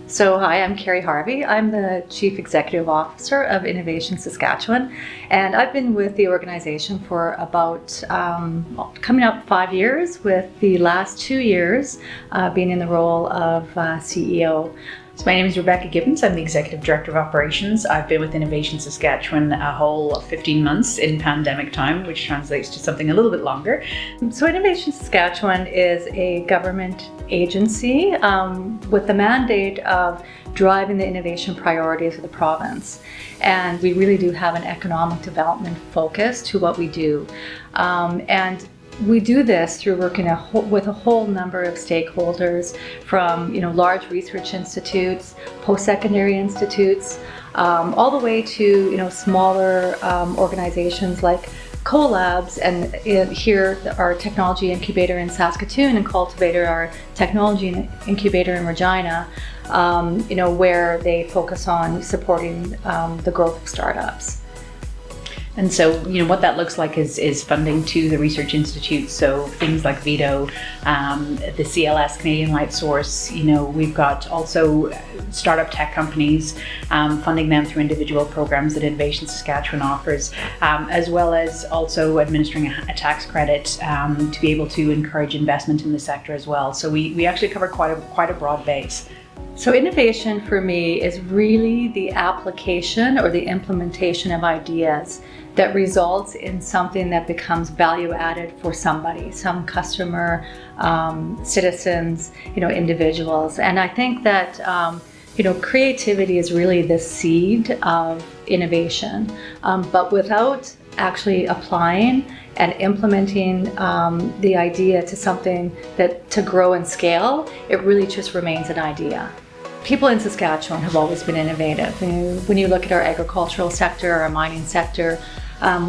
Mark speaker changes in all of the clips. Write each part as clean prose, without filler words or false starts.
Speaker 1: So hi, I'm Carrie Harvey. I'm the Chief Executive Officer of Innovation Saskatchewan, and I've been with the organization for about coming up 5 years, with the last 2 years being in the role of CEO.
Speaker 2: So my name is Rebecca Gibbons. I'm the Executive Director of Operations. I've been with Innovation Saskatchewan a whole 15 months in pandemic time, which translates to something a little bit longer.
Speaker 1: So Innovation Saskatchewan is a government agency with the mandate of driving the innovation priorities of the province. And we really do have an economic development focus to what we do. And we do this through working with a whole number of stakeholders, from large research institutes, post-secondary institutes, all the way to smaller organizations like collabs, and here our technology incubator in Saskatoon, and Cultivator, our technology incubator in Regina, where they focus on supporting the growth of startups.
Speaker 2: And so, what that looks like is funding to the research institutes. So things like VITO, the CLS, Canadian Light Source. We've got also startup tech companies, funding them through individual programs that Innovation Saskatchewan offers, as well as also administering a tax credit to be able to encourage investment in the sector as well. So we actually cover quite a broad base.
Speaker 1: So innovation for me is really the application or the implementation of ideas that results in something that becomes value added for somebody, some customer, citizens, individuals. And I think that creativity is really the seed of innovation, but without actually applying and implementing the idea to something that to grow and scale, it really just remains an idea. People in Saskatchewan have always been innovative. When you look at our agricultural sector, our mining sector,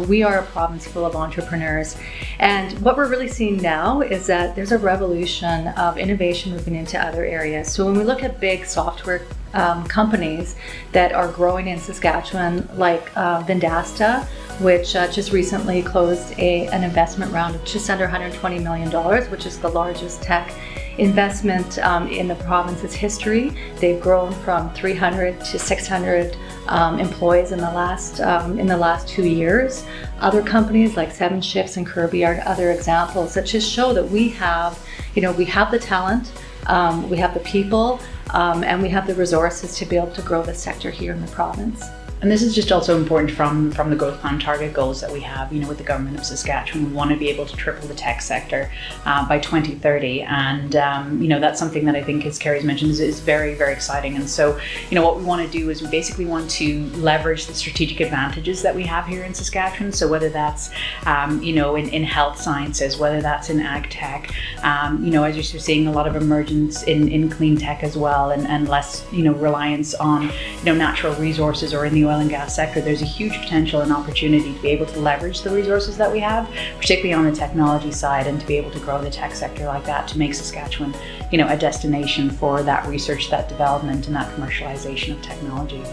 Speaker 1: we are a province full of entrepreneurs. And what we're really seeing now is that there's a revolution of innovation moving into other areas. So when we look at big software companies that are growing in Saskatchewan, like Vendasta, which just recently closed an investment round of just under $120 million, which is the largest tech investment in the province's history. They've grown from 300 to 600 employees in the last 2 years. Other companies like Seven Shifts and Kirby are other examples that just show that we have the talent, we have the people, and we have the resources to be able to grow the sector here in the province.
Speaker 2: And this is just also important from the growth plan target goals that we have, with the government of Saskatchewan. We want to be able to triple the tech sector by 2030. And, that's something that I think, as Carrie's mentioned, is very, very exciting. And so, what we want to do is we basically want to leverage the strategic advantages that we have here in Saskatchewan. So whether that's, in health sciences, whether that's in ag tech, as you're seeing a lot of emergence in clean tech as well, and less, reliance on, natural resources or in the oil and gas sector. There's a huge potential and opportunity to be able to leverage the resources that we have, particularly on the technology side, and to be able to grow the tech sector like that, to make Saskatchewan, a destination for that research, that development, and that commercialization of technology.